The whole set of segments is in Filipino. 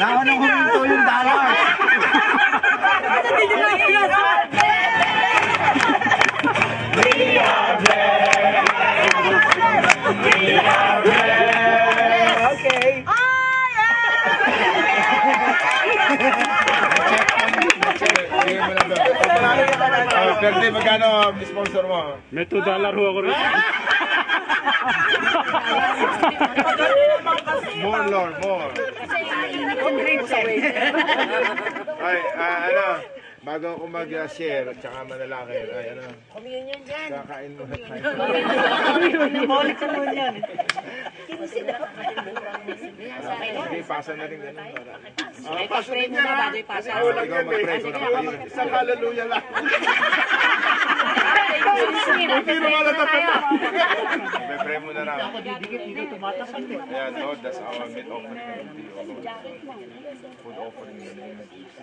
Naunang huminto yung dollars. We are blessed. We are blessed. Okay. Pwede, magkano sponsor mo? May $2 ho ako rin. More, Lord, more. Ay, ano, bago ako mag-share at saka manalangin, ay ano, kakain muna tayo. Balik ka nun yan. Sige, pasa na rin ganun. Pasa rin niya na. Ikaw mag-pray ko na kayo. Isang hallelujah lang. Hindi naman natapata. Pray muna na. Ayan, Lord, that's our meat offering to you, Lord. Food offering in the name of Jesus.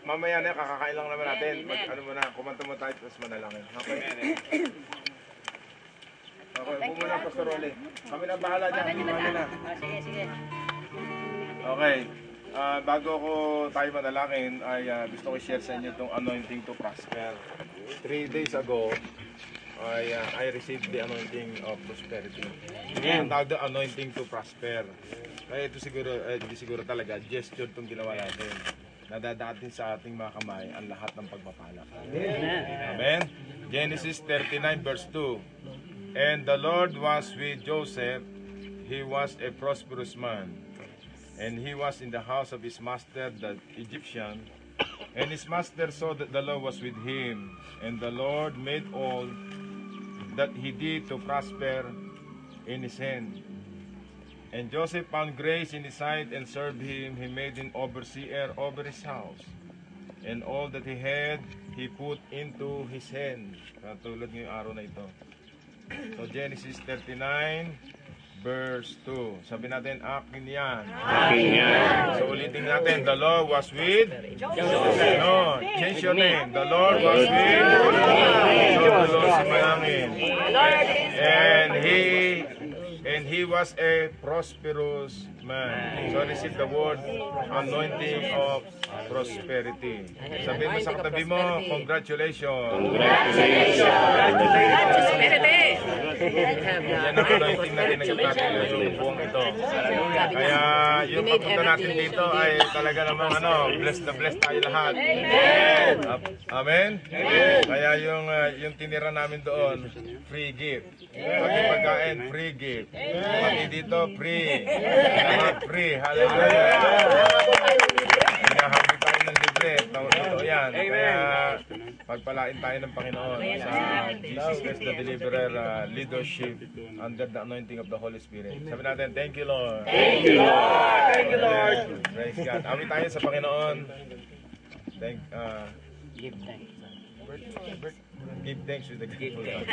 Mamaya na, kakakain lang naman natin. Ano muna, kumanta mo tayo, tapos manalangin. Okay? Okay, upo muna, Pastor Rolly. Kami na bahala dyan. Kami na. Sige. Okay. Bago ko tayo manalangin, ay gusto ko i-share sa inyo itong anointing to prosper. 3 days ago, I received the anointing of prosperity. Ang tawag doon, anointing to prosper. Kaya ito siguro, hindi siguro talaga, gesture itong ginawa natin. Nadadating sa ating mga kamay ang lahat ng pagpapala. Amen? Genesis 39 verse 2. And the Lord was with Joseph. He was a prosperous man. And he was in the house of his master, the Egyptian. And his master saw that the Lord was with him. And the Lord made all that he did to prosper in his hand. And Joseph found grace in his sight and served him. He made him overseer over his house. And all that he had, he put into his hand. Katulad ngayong araw na ito. So Genesis 39 verse 2. Sabi natin, akin yan. Akin yan. So ulitin natin, the Lord was with Joseph. No, change your name. The Lord was with Joseph. So the Lord sumayangin. And he was a prosperous man. So receive the word anointing of prosperity. Sabi mo sa katabi mo, congratulations. Yan ang anointing natin nagtatapos yung buong ito. Kaya yung pagpunta natin dito ay talaga namang bless na bless tayo lahat. Amen? Kaya yung tinira namin doon, free gift. Pati pagkain, free gift. Pati dito, free. Lahat free. Hallelujah. Hinahabi tayo ng libre. Totoo yan. Kaya pagpalain tayo ng Panginoon sa Jesus Christ the Deliverer leadership under the anointing of the Holy Spirit. Sabi natin, thank you Lord. Thank you Lord. Thank you Lord. Praise God. Amin tayo sa Panginoon. Give thanks. Give thanks with the grateful God.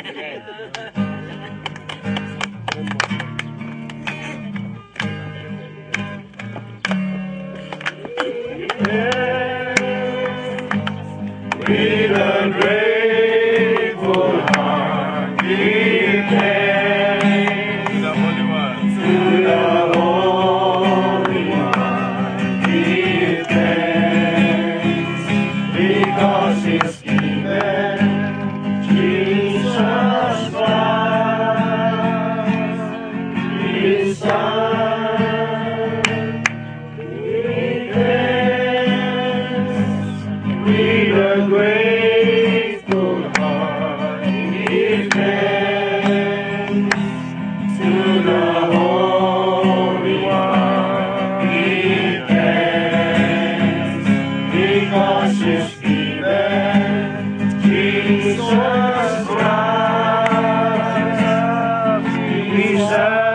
With a grateful heart, give thanks to the Holy One. Give thanks because He's given Jesus Christ, His Son.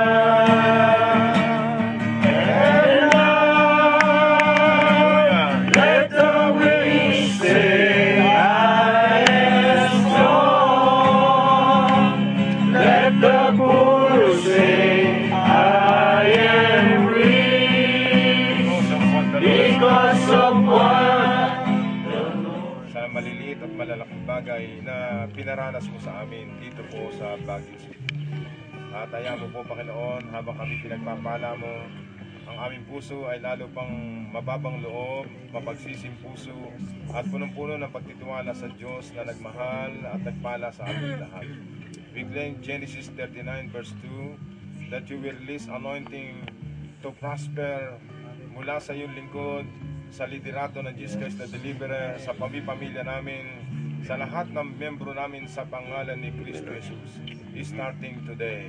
And now, let the weak say, I am strong. Let the poor say, I am rich. Because of what? Sa maliliit at malalaking bagay na pinaranas mo sa amin dito po sa Baguio City. At ayaw mo po, Panginoon, habang kami pinagpapala mo, ang aming puso ay lalo pang mababang loob, mapagsising puso, at punong-puno ng pagtitiwala sa Diyos na nagmahal at nagpala sa aming lahat. We claim Genesis 39 verse 2 that you will release anointing to prosper mula sa iyong lingkod, sa liderato ng Jesus Christ na Deliverer, sa pamilya namin, sa lahat ng membro namin sa pangalan ni Kristo Jesus. Starting today.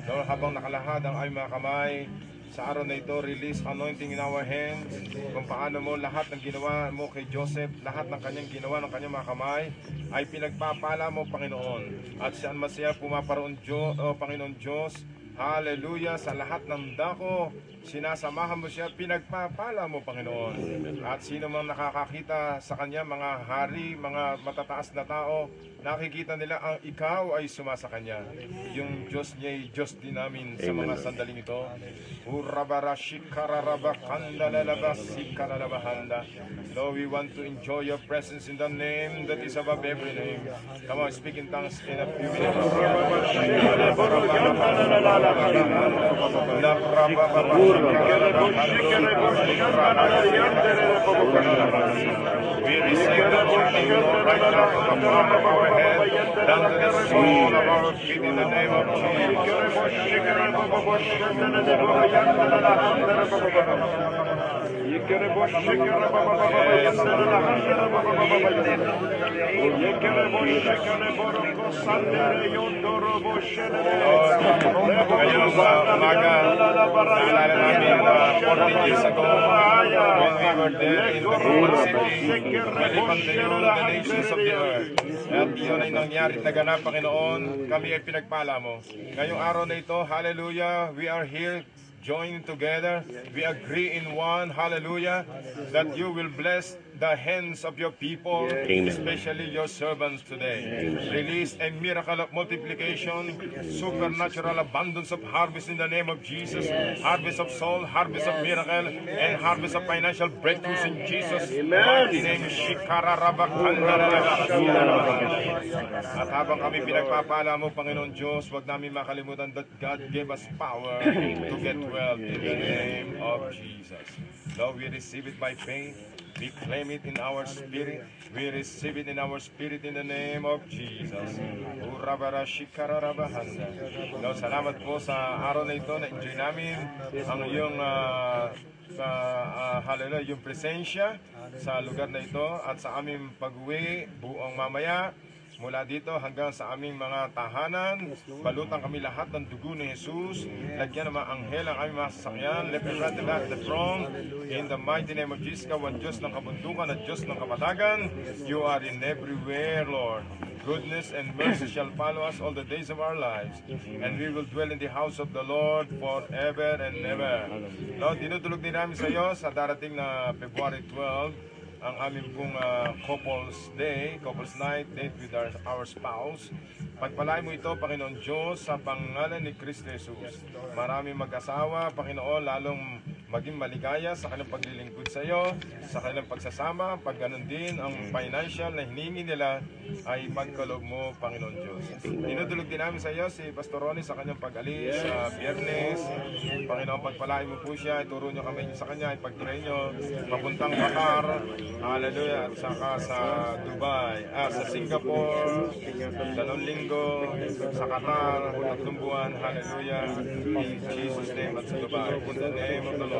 Lord, habang nakalahad ang aming mga kamay, sa araw na ito, release anointing in our hands, kung paano mo lahat ng ginawa mo kay Joseph, lahat ng kanyang ginawa ng kanyang mga kamay, ay pinagpapala mo, Panginoon. At saan masaya pumaparoon, Panginoon Diyos, hallelujah, sa lahat ng dako, sinasamahan mo siya, pinagpapala mo, Panginoon. At sino mang nakakakita sa kanya, mga hari, mga matataas na tao, nakikita nila ang ikaw ay sumasa kanya. Yung Diyos niya ay Diyos din namin sa mga sandaling ito. Lord, we want to enjoy your presence in the name that is above every name. Come on, speak in tongues in a few minutes. We receive the chanting right now from the crown of our head down to the sole of our feet in the name of Ngayong umaga, naalala namin 14 years ago when we were there in the Roman City, Malipang the nations of the earth. At iyon ay nangyari na ganap, Panginoon, kami ay pinagpala mo. Ngayong araw na ito, hallelujah, we are here joining together. We agree in one, hallelujah, that you will bless the hands of your people, especially your servants today. Release a miracle of multiplication, supernatural abundance of harvest in the name of Jesus, harvest of soul, harvest of miracle, and harvest of financial breakthroughs in Jesus' mighty name. At habang kami pinagpapala mo, Panginoon Diyos, huwag namin makalimutan that God gave us power to get wealth in the name of Jesus. Lord, we receive it by faith. We claim it in our spirit. We receive it in our spirit in the name of Jesus. Lord, salamat po sa araw na ito. Na-enjoy namin ang iyong hallelujah, yung presensya sa lugar na ito at sa aming pag-uwi buong mamaya. Mula dito hanggang sa aming mga tahanan, balutan kami lahat ng dugo ni Jesus. Lagyan ng mga anghel ang aming mga sasakyan. Let me grant the last the throne. In the mighty name of Jesus, Kawan Diyos ng kabundukan at Diyos ng kapatagan. You are in everywhere, Lord. Goodness and mercy shall follow us all the days of our lives. And we will dwell in the house of the Lord forever and ever. Lord, dinudulog din namin sa iyo sa darating na February 12, ang aming pong couples day, couples night, date with our spouse. Pagpalain mo ito, Panginoon Diyos, sa pangalan ni Kristo Jesus. Maraming mag-asawa, Panginoon, lalong maging maligaya sa kanilang paglilingkod sa iyo, sa kanilang pagsasama, pag ganun din ang financial na hiningi nila ay pagkaloob mo, Panginoon Diyos. Dinudulog din namin sa iyo si Pastor Ronnie sa kanyang pag-alis sa Biyernes. Panginoon, pagpalain mo po siya, ituro nyo kami sa kanya, ipagtiray nyo, papuntang Qatar, hallelujah, at saka sa Dubai, sa Singapore, 2 linggo, sa Qatar, 3 buwan, hallelujah, in Jesus' name at sa Dubai. In the name of the Lord.